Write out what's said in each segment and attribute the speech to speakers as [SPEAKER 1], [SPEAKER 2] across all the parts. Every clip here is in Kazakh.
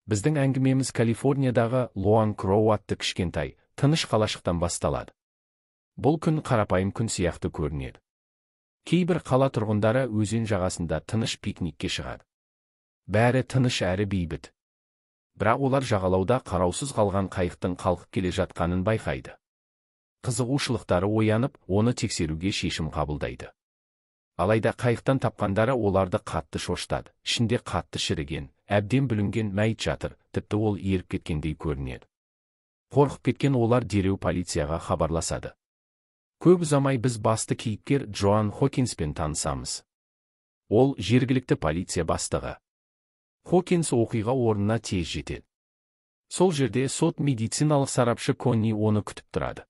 [SPEAKER 1] Біздің әңгімеміз Калифорниядағы Лоан Кроу атты кішкентай, тыныш қалашықтан басталады. Бұл күн қарапайым күн сияқты көрінеді. Кейбір қала тұрғындары өзен жағасында тыныш пикникке шығады. Бәрі тыныш әрі бейбіт. Бірақ олар жағалауда қараусыз қалған қайықтың қалқып келе жатқанын байқайды. Қызығушылықтары оянып, оны тексеруге шешім қабылдайды. Алайда қайықтан тапқандары оларды қатты шошытады. Ішінде қатты шіріген, әбден бүлінген мәйіт жатыр, тіпті ол еріп кеткендей көрінеді. Қорқып кеткен олар дереу полицияға хабарласады. Көп ұзамай біз басты кейіпкер Джоан Хокинспен танысамыз. Ол жергілікті полиция бастығы. Хокинс оқиға орнына тез жетеді. Сол жерде сот-медициналық сарапшы Конни оны күтіп тұрады.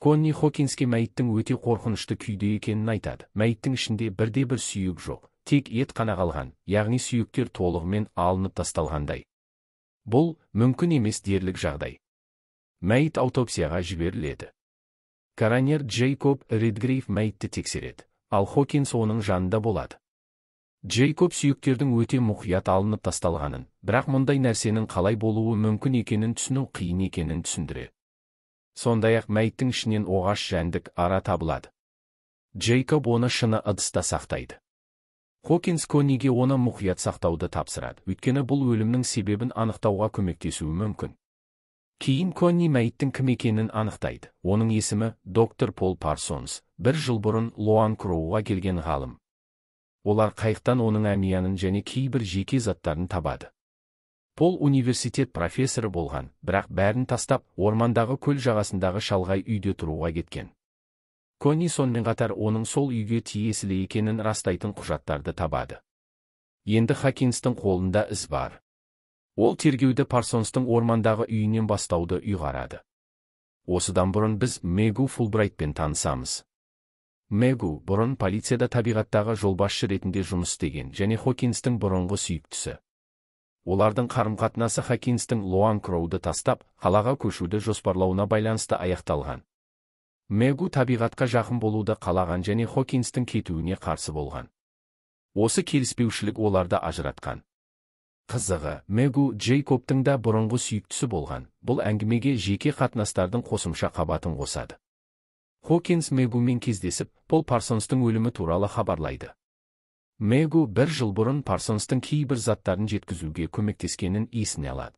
[SPEAKER 1] Конни Хокинске мәйіттің өте қорқынышты күйде екенін айтады. Мәйіттің ішінде бірде-бір сүйек жоқ, тек ет қана қалған, яғни сүйектер толығымен алынып тасталғандай. Бұл мүмкін емес дерлік жағдай. Мәйіт аутопсияға жіберіледі. Коронер Джейкоб Редгрейв мәйітті тексереді, ал Хокинс оның жанында болады. Джейкоб сүйектердің өте мұқият алынып тасталғанын, бірақ мұндай нәрсенің қалай болуы мүмкін екенін түсіну қиын екенін түсіндіреді. Сондай-ақ мәйіттің ішінен оғаш жәндік ара табылады. Джейкоб оны шыны ыдыста сақтайды. Хокинс Конниге оны мұқият сақтауды тапсырады, өйткені бұл өлімнің себебін анықтауға көмектесуі мүмкін. Кейін Конни мәйіттің кім екенін анықтайды. Оның есімі доктор Пол Парсонс, 1 жыл бұрын Лоан Кроуға келген ғалым. Олар қайықтан оның әмиянын және кейбір жеке заттарын табады. Пол университет профессоры болған, бірақ бәрін тастап, ормандағы көл жағасындағы шалғай үйде тұруға кеткен. Конни сонымен қатар оның сол үйге тиесілі екенін растайтын құжаттарды табады. Енді Хокинстің қолында іс бар. Ол тергеуді Парсонстың ормандағы үйінен бастауды ұйғарады. Осыдан бұрын біз Мэгу Фулбрайтпен танысамыз. Мэгу бұрын полицияда табиғаттағы жолбасшы ретінде жұмыс істеген және Хокинстің бұрынғы сүйіктісі. Олардың қарым-қатынасы Хокинстің Лоан Кроуды тастап, қалаға көшуді жоспарлауына байланысты аяқталған. Мэгу табиғатқа жақын болуды қалаған және Хокинстің кетуіне қарсы болған. Осы келіспеушілік оларды ажыратқан. Қызығы, Мэгу Джейкобтың да бұрынғы сүйіктісі болған. Бұл әңгімеге жеке қатынастардың қосымша қабатын қосады. Хокинс Мэгумен кездесіп, Пол Парсонстың өлімі туралы хабарлайды. Мэгу 1 жыл бұрын Парсонстың кейбір заттарын жеткізуге көмектескенін есіне алады.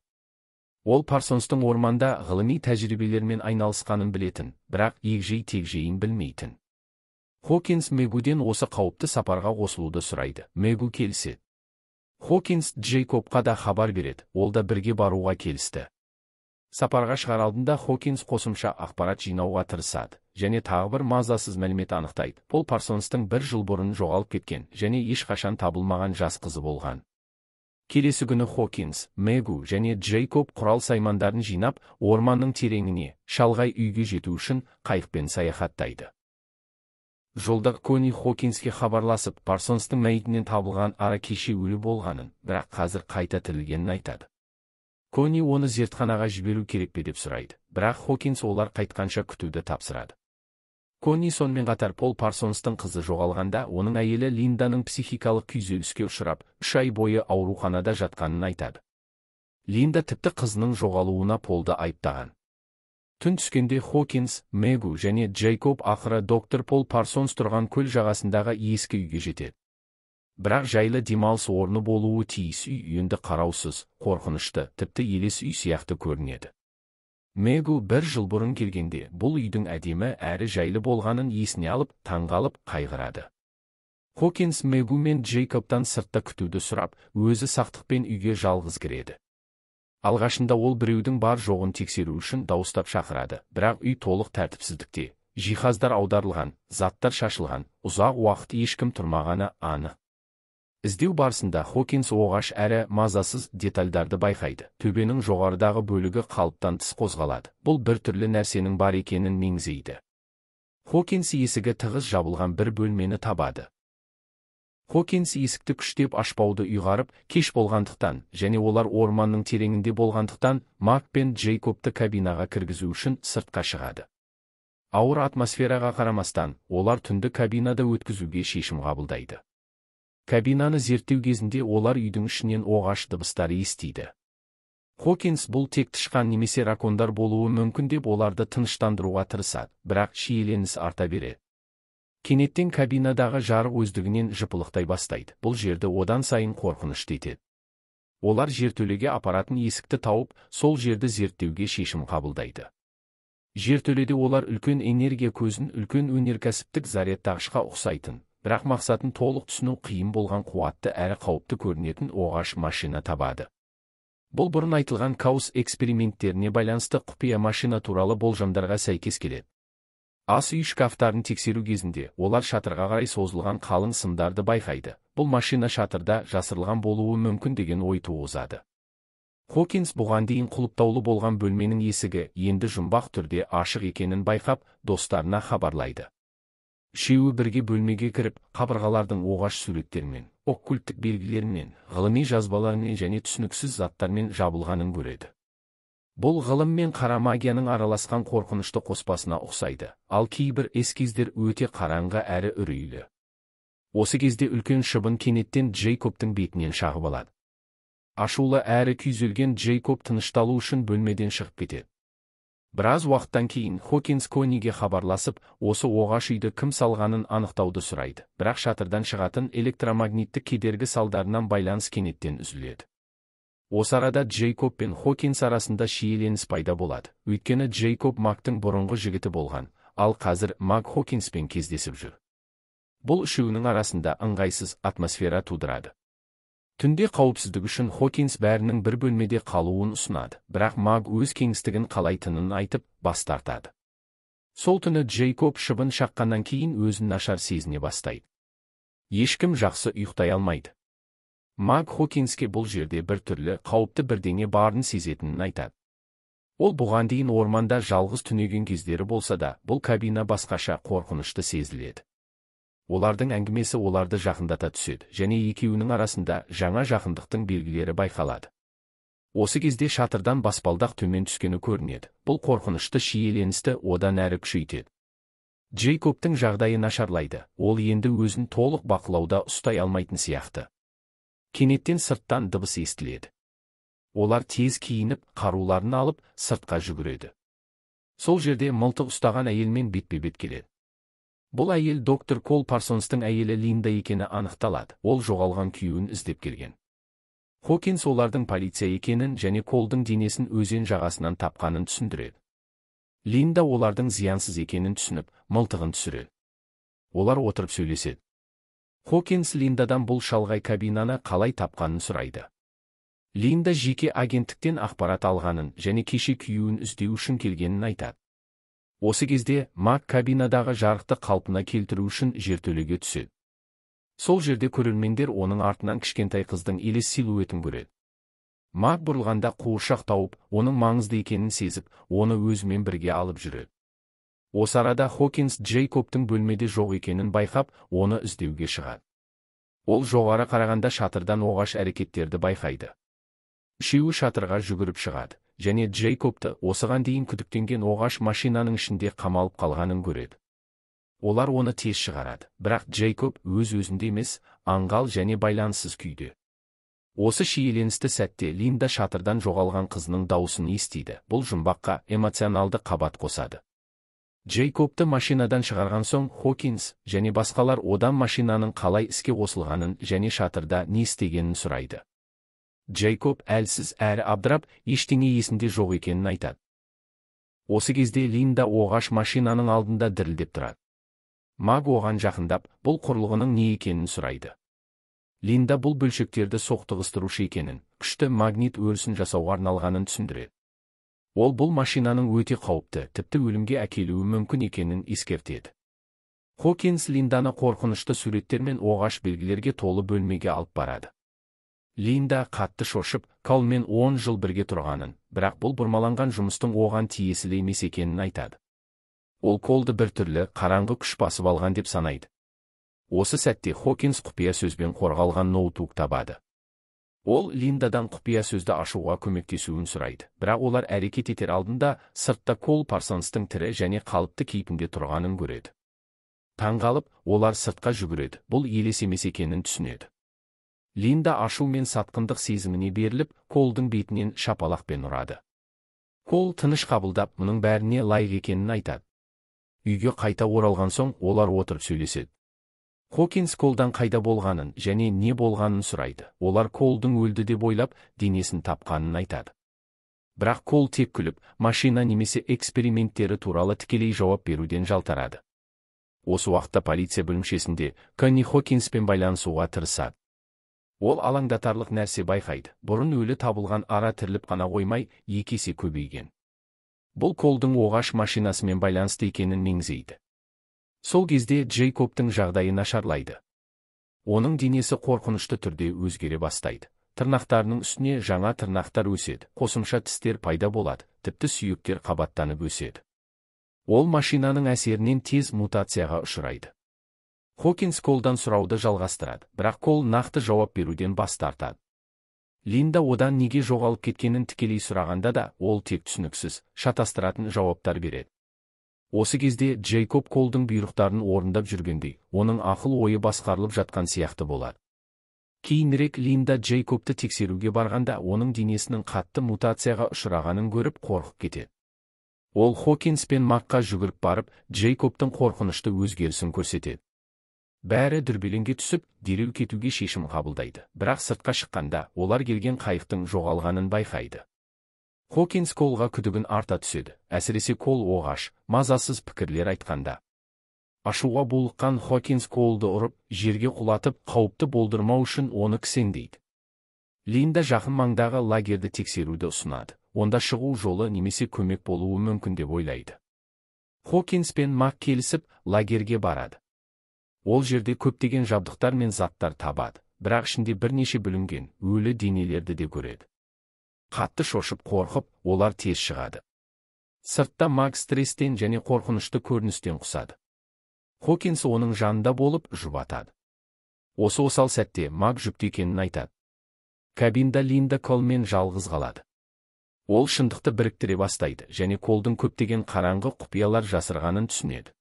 [SPEAKER 1] Ол Парсонстың орманда ғылыми тәжірибелермен айналысқанын білетін, бірақ егжей-тегжейін білмейтін. Хокинс Мэгуден осы қауіпті сапарға қосылуды сұрайды. Мэгу келіседі. Хокинс Джейкобқа да хабар береді, ол да бірге баруға келісті. Сапарға шығар алдында Хокинс қосымша ақпарат жинауға тырысады, және тағы бір мазасыз мәлімет анықтайды. Пол Парсонстың 1 жыл бұрын жоғалып кеткен және ешқашан табылмаған жас қызы болған. Келесі күні Хокинс, Мэгу және Джейкоб құрал-саймандарын жинап, орманның тереңіне, шалғай үйге жету үшін қайықпен саяхаттайды. Жолда Конни Хокинске хабарласып, Парсонстың мәйітінен табылған ара кеше өлі болғанын, бірақ қазір қайта тірілгенін айтады. Конни оны зертханаға жіберу керек пе деп сұрайды, бірақ Хокинс олар қайтқанша күтуді тапсырады. Конни сонымен қатар Пол Парсонстың қызы жоғалғанда, оның әйелі Линданың психикалық күйзеліске ұшырап, 3 ай бойы ауруханада жатқанын айтады. Линда тіпті қызының жоғалуына Полды айыптаған. Түн түскенде Хокинс, Мэгу және Джейкоб ақыры доктор Пол Парсонс тұрған көл жағасындағы ескі үйге жетеді. Бірақ жайлы демалыс орны болуы тиіс үй енді қараусыз, қорқынышты, тіпті елес үй сияқты көрінеді. Мэгу 1 жыл бұрын келгенде, бұл үйдің әдемі әрі жайлы болғанын есіне алып, таңғалып, қайғырады. Хокинс Мэгу мен Джейкобтан сыртта күтуді сұрап, өзі сақтықпен үйге жалғыз кіреді. Алғашында ол біреудің бар жоғын тексеру үшін дауыстап шақырады, бірақ үй толық тәртіпсіздікте, жиһаздар аударылған, заттар шашылған, ұзақ уақыт ешкім тұрмағаны анық. Іздеу барысында Хокинс оғаш әрі мазасыз детальдарды байқайды. Төбенің жоғарыдағы бөлігі қалыптан тыс қозғалады. Бұл бір түрлі нәрсенің бар екенін меңзейді. Хокинс есігі тығыз жабылған бір бөлмені табады. Хокинс есікті күштеп ашпауды ұйғарып, кеш болғандықтан, және олар орманның тереңінде болғандықтан, Мак пен Джейкобты кабинаға кіргізу үшін сыртқа шығады. Ауыр атмосфераға қарамастан, олар түнді кабинада өткізуге шешім қабылдайды. Кабинаны зерттеу кезінде олар үйдің ішінен оғаш дыбыстар естиді. Хокинс бұл тек тышқан немесе ракондар болуы мүмкін деп оларды тыныштандыруға тырысады, бірақ шиеленіс арта береді. Кенеттен кабинадағы жарық өздігінен жыпылықтай бастайды. Бұл жерді одан сайын қорқынышты етеді. Олар жертөлеге апаратын есікті тауып, сол жерді зерттеуге шешім қабылдайды. Жертөледе олар үлкен энергия көзін үлкен өнеркәсіптік зарядтағышқа ұқсайтын, бірақ мақсатын толық түсіну қиын болған қуатты әрі қауіпті көрінетін оғаш машина табады. Бұл бұрын айтылған Каус эксперименттеріне байланысты құпия машина туралы болжамдарға сәйкес келеді. Ас үй шкафтарын тексеру кезінде олар шатырға қарай созылған қалың сымдарды байқайды. Бұл машина шатырда жасырылған болуы мүмкін деген ой туғызады. Хокинс бұған дейін құлыптаулы болған бөлменің есігі енді жұмбақ түрде ашық екенін байқап, достарына хабарлайды. Үшеуі бірге бөлмеге кіріп, қабырғалардың оғаш суреттермен, оккульттік белгілермен, ғылыми жазбалармен және түсініксіз заттармен жабылғанын көреді. Бұл ғылым мен қара магияның араласқан қорқынышты қоспасына ұқсайды, ал кейбір эскиздер өте қараңғы әрі үрейлі. Осы кезде үлкен шыбын кенеттен Джейкобтың бетінен шағып алады. Ашулы әрі күйзелген Джейкоб тынышталу үшін бөлмеден шығып кетеді. Біраз уақыттан кейін Хокинс Кониге хабарласып, осы оғаш үйді кім салғанын анықтауды сұрайды, бірақ шатырдан шығатын электромагниттік кедергі салдарынан байланыс кенеттен үзіледі. Осы арада Джейкоб пен Хокинс арасында шиеленіс пайда болады, өйткені Джейкоб Магтың бұрынғы жігіті болған, ал қазір Маг Хокинспен кездесіп жүр. Бұл үшеуінің арасында ыңғайсыз атмосфера тудырады. Түнде қауіпсіздік үшін Хокинс бәрінің бір бөлмеде қалуын ұсынады, бірақ Маг өз кеңістігін қалайтынын айтып, бас тартады. Сол түні Джейкоб шыбын шаққаннан кейін өзін нашар сезіне бастайды. Ешкім жақсы ұйықтай алмайды. Маг Хокинске бұл жерде бір түрлі қауіпті бірдеңе барын сезетінін айтады. Ол бұған дейін орманда жалғыз түнеген кездері болса да, бұл кабина басқаша қорқынышты сезіледі. Олардың әңгімесі оларды жақындата түседі, және екеуінің арасында жаңа жақындықтың белгілері байқалады. Осы кезде шатырдан баспалдақ төмен түскені көрінеді. Бұл қорқынышты шиеленісті одан әрі күшейтеді. Джейкобтың жағдайы нашарлайды, ол енді өзін толық бақылауда ұстай алмайтын сияқты. Кенеттен сырттан дыбыс естіледі. Олар тез киініп, қаруларын алып, сыртқа жүгіреді. Сол жерде мылтық ұстаған әйелмен бетпе-бет келеді. Бұл әйел доктор Кол Парсонстың әйелі Линда екені анықталады. Ол жоғалған күйеуін іздеп келген. Хокинс олардың полиция екенін және Колдың денесін өзен жағасынан тапқанын түсіндіреді. Линда олардың зиянсыз екенін түсініп, мылтығын түсіреді. Олар отырып сөйлеседі. Хокинс Линдадан бұл шалғай кабинаны қалай тапқанын сұрайды. Линда жеке агенттіктен ақпарат алғанын және кеше күйеуін іздеу үшін келгенін айтады. Осы кезде Маг кабинадағы жарықты қалпына келтіру үшін жертөлеге түседі. Сол жерде көрермендер оның артынан кішкентай қыздың елес силуетін көреді. Маг бұрылғанда қуыршақ тауып, оның маңызды екенін сезіп, оны өзімен бірге алып жүреді. Осы арада Хокинс Джейкобтың бөлмеде жоқ екенін байқап, оны іздеуге шығады. Ол жоғары қарағанда шатырдан оғаш әрекеттерді байқайды. Үшеуі шатырға жүгіріп шығады, және Джейкобты осыған дейін күдіктенген оғаш машинаның ішінде қамалып қалғанын көреді. Олар оны тез шығарады, бірақ Джейкоб өз-өзінде емес, аңғал және байланыссыз күйде. Осы шиеленісті сәтте Линда шатырдан жоғалған қызының дауысын естиді. Бұл жұмбаққа эмоционалды қабат қосады. Джейкобты машинадан шығарған соң Хокинс және басқалар одан машинаның қалай іске қосылғанын және шатырда не істегенін сұрайды. Джейкоб әлсіз әрі абдырап, ештеңе есінде жоқ екенін айтады. Осы кезде Линда оғаш машинаның алдында дірілдеп тұрады. Маг оған жақындап, бұл құрылғының не екенін сұрайды. Линда бұл бөлшектерді соқтығыстырушы екенін, күшті магнит өрісін жасауға арналғанын түсіндіреді. Ол бұл машинаның өте қауіпті, тіпті өлімге әкелуі мүмкін екенін ескертеді. Хокинс Линданы қорқынышты суреттер мен оғаш белгілерге толы бөлмеге алып барады. Линда қатты шошып, Колмен 10 жыл бірге тұрғанын, бірақ бұл бұрмаланған жұмыстың оған тиесілі емес екенін айтады. Ол Колды бір түрлі қараңғы күш басып алған деп санайды. Осы сәтте Хокинс құпия сөзбен қорғалған ноутбук табады. Ол Линдадан құпия сөзді ашуға көмектесуін сұрайды, бірақ олар әрекет етер алдында сыртта Кол Парсонстың тірі және қалыпты кейпінде тұрғанын көреді. Таңғалып, олар сыртқа жүгіреді, бұл елес емес екенін түсінеді. Линда ашу мен сатқындық сезіміне беріліп, Колдың бетінен шапалақпен ұрады. Кол тыныш қабылдап, мұның бәріне лайық екенін айтады. Үйге қайта оралған соң, олар отырып сөйлеседі. Хокинс Колдан қайда болғанын және не болғанын сұрайды. Олар Колдың өлді деп ойлап, денесін тапқанын айтады. Бірақ Кол тек күліп, машина немесе эксперименттері туралы тікелей жауап беруден жалтарады. Осы уақытта полиция бөлімшесінде Конни Хокинспен байланысуға тырысады. Ол алаңдатарлық нәрсе байқайды. Бұрын өлі табылған ара тіріліп қана қоймай, 2 есе көбейген. Бұл Колдың оғаш машинасымен байланысты екенін меңзейді. Сол кезде Джейкобтың жағдайы нашарлайды. Оның денесі қорқынышты түрде өзгере бастайды. Тырнақтарының үстіне жаңа тырнақтар өседі, қосымша тістер пайда болады, тіпті сүйектер қабаттанып өседі. Ол машинаның әсерінен тез мутацияға ұшырайды. Хокинс Колдан сұрауды жалғастырады, бірақ Кол нақты жауап беруден бас тартады. Линда одан неге жоғалып кеткенін тікелей сұрағанда да, ол тек түсініксіз, шатастыратын жауаптар береді. Осы кезде Джейкоб Колдың бұйрықтарын орындап жүргендей, оның ақыл ойы басқарылып жатқан сияқты болады. Кейінірек Линда Джейкобты тексеруге барғанда, оның денесінің қатты мутацияға ұшырағанын көріп қорқып кетеді. Ол Хокинс пен Макқа жүгіріп барып, Джейкобтың қорқынышты өзгерісін көрсетеді. Бәрі дүрбелеңге түсіп, дереу кетуге шешім қабылдайды. Бірақ сыртқа шыққанда, олар келген қайықтың жоғалғанын байқайды. Хокинс Колға күдігін арта түседі, әсіресе Кол оғаш, мазасыз пікірлер айтқанда. Ашуға булыққан Хокинс Колды ұрып, жерге құлатып, қауіпті болдырмау үшін оны кісендейді. Линда жақын маңдағы лагерді тексеруді ұсынады. Онда шығу жолы немесе көмек болуы мүмкін деп ойлайды. Хокинс пен Мак келісіп, лагерге барады. Ол жерде көптеген жабдықтар мен заттар табады, бірақ ішінде бірнеше бүлінген, өлі денелерді де көреді. Қатты шошып қорқып, олар тез шығады. Сыртта Мак стресстен және қорқынышты көріністен құсады. Хокинс оның жанында болып жұбатады. Осы осал сәтте Мак жүкті екенін айтады. Кабинда Линда Колмен жалғыз қалады. Ол шындықты біріктіре бастайды және Колдың көптеген қараңғы құпиялар жасырғанын түсінеді.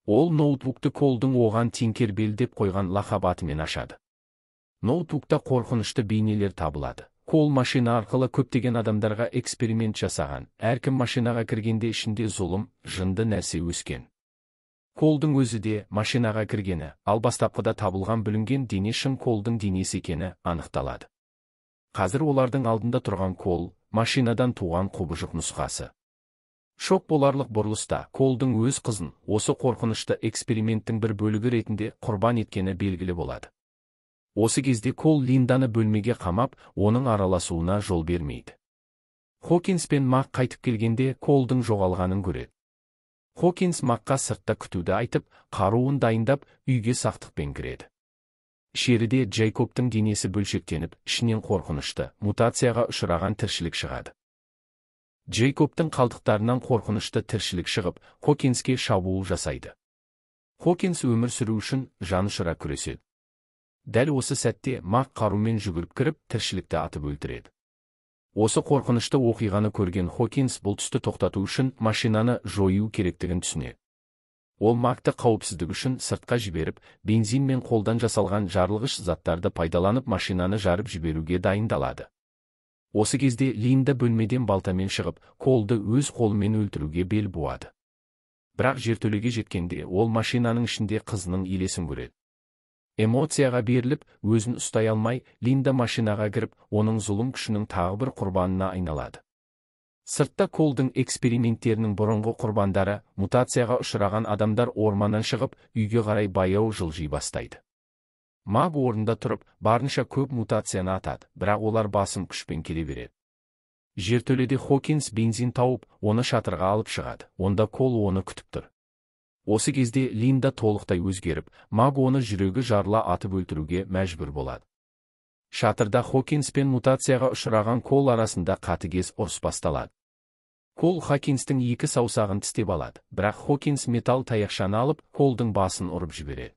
[SPEAKER 1] Ол ноутбукты Колдың оған Тинкербелл деп қойған лақап атымен ашады. Ноутбукта қорқынышты бейнелер табылады. Кол машина арқылы көптеген адамдарға эксперимент жасаған. Әркім машинаға кіргенде ішінде зұлым, жынды нәрсе өскен. Колдың өзі де машинаға кіргені, ал бастапқыда табылған бүлінген дене шын Колдың денесі екені анықталады. Қазір олардың алдында тұрған Кол, машинадан туған құбыжық нұсқасы. Шок боларлық бұрылыста Колдың өз қызын осы қорқынышты эксперименттің бір бөлігі ретінде құрбан еткені белгілі болады. Осы кезде Кол Линданы бөлмеге қамап, оның араласуына жол бермейді. Хокинс пен Мак қайтып келгенде Колдың жоғалғанын көреді. Хокинс Макқа сыртта күтуді айтып, қаруын дайындап, үйге сақтықпен кіреді. Ішеріде Джейкобтың денесі бөлшектеніп, ішінен қорқынышты, мутацияға ұшыраған тіршілік шығады. Джейкобтың қалдықтарынан қорқынышты тіршілік шығып, Хокинске шабуыл жасайды. Хокинс өмір сүру үшін жанұшыра күреседі. Дәл осы сәтте Мак қарумен жүгіріп кіріп, тіршілікті атып өлтіреді. Осы қорқынышты оқиғаны көрген Хокинс бұл түсті тоқтату үшін машинаны жою керектігін түсінеді. Ол Макты қауіпсіздік үшін сыртқа жіберіп, бензин мен қолдан жасалған жарылғыш заттарды пайдаланып машинаны жарып жіберуге дайындалады. Осы кезде Линда бөлмеден балтамен шығып, Колды өз қолымен өлтіруге бел буады. Бірақ жертөлеге жеткенде ол машинаның ішінде қызының елесін көреді. Эмоцияға беріліп, өзін ұстай алмай, Линда машинаға кіріп, оның зұлым күшінің тағы бір құрбанына айналады. Сыртта Колдың эксперименттерінің бұрынғы құрбандары, мутацияға ұшыраған адамдар орманнан шығып, үйге қарай баяу жылжи бастайды. Мак орнында тұрып, барынша көп мутацияны атады, бірақ олар басым күшпен келе береді. Жертөледе Хокинс бензин тауып, оны шатырға алып шығады, онда Кол оны күтіп тұр. Осы кезде Линда толықтай өзгеріп, Мак оны жүрегі жарыла атып өлтіруге мәжбүр болады. Шатырда Хокинс пен мутацияға ұшыраған Кол арасында қатыгез ұрыс басталады. Кол Хокинстің екі саусағын тістеп алады, бірақ Хокинс металл таяқшаны алып, Колдың басын ұрып жібереді.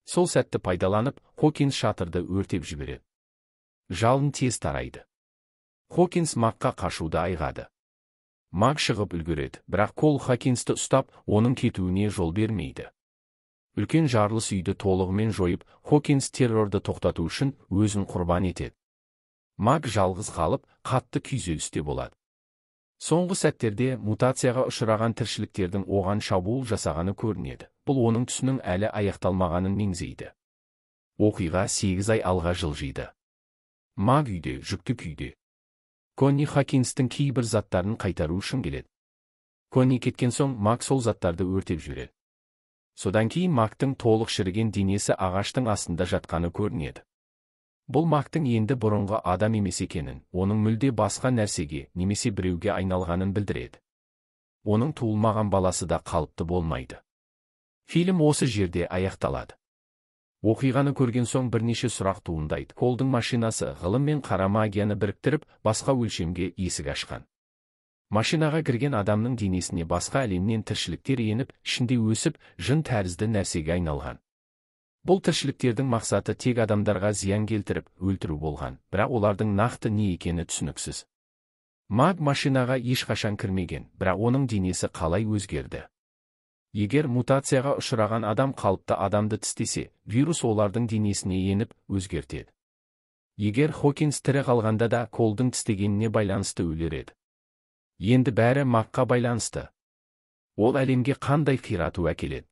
[SPEAKER 1] Сол сәтті пайдаланып, Хокинс шатырды өртеп жібереді. Жалын тез тарайды. Хокинс Макқа қашуды айғады. Мак шығып үлгереді, бірақ Кол Хокинсті ұстап, оның кетуіне жол бермейді. Үлкен жарылыс үйді толығымен жойып, Хокинс террорды тоқтату үшін өзін құрбан етеді. Маг жалғыз қалып, қатты күйзелісте болады. Соңғы сәттерде мутацияға ұшыраған тіршіліктердің оған шабуыл жасағаны көрінеді. Бұл оның түсінің әлі аяқталмағанын меңзейді. Оқиға 8 ай алға жылжиды. Маг үйде, жүкті күйде. Конни Хокинстің кейбір заттарын қайтару үшін келеді. Конни кеткен соң Маг сол заттарды өртеп жібереді. Содан кейін Магтың толық шіріген денесі ағаштың астында жатқаны көрінеді. Бұл Магтың енді бұрынғы адам емес екенін, оның мүлде басқа нәрсеге немесе біреуге айналғанын білдіреді. Оның туылмаған баласы да қалыпты болмайды. Фильм осы жерде аяқталады. Оқиғаны көрген соң бірнеше сұрақ туындайды. Колдың машинасы ғылым мен қара магияны біріктіріп, басқа өлшемге есік ашқан. Машинаға кірген адамның денесіне басқа әлемнен тіршіліктер еніп, ішінде өсіп, жын тәрізді нәрсеге айналған. Бұл тіршіліктердің мақсаты тек адамдарға зиян келтіріп, өлтіру болған, бірақ олардың нақты не екені түсініксіз. Маг машинаға ешқашан кірмеген, бірақ оның денесі қалай өзгерді? Егер мутацияға ұшыраған адам қалыпты адамды тістесе, вирус олардың денесіне еніп, өзгертеді. Егер Хокинс тірі қалғанда да Колдың тістегеніне байланысты өлер еді. Енді бәрі Магқа байланысты. Ол әлемге қандай қирату әкеледі?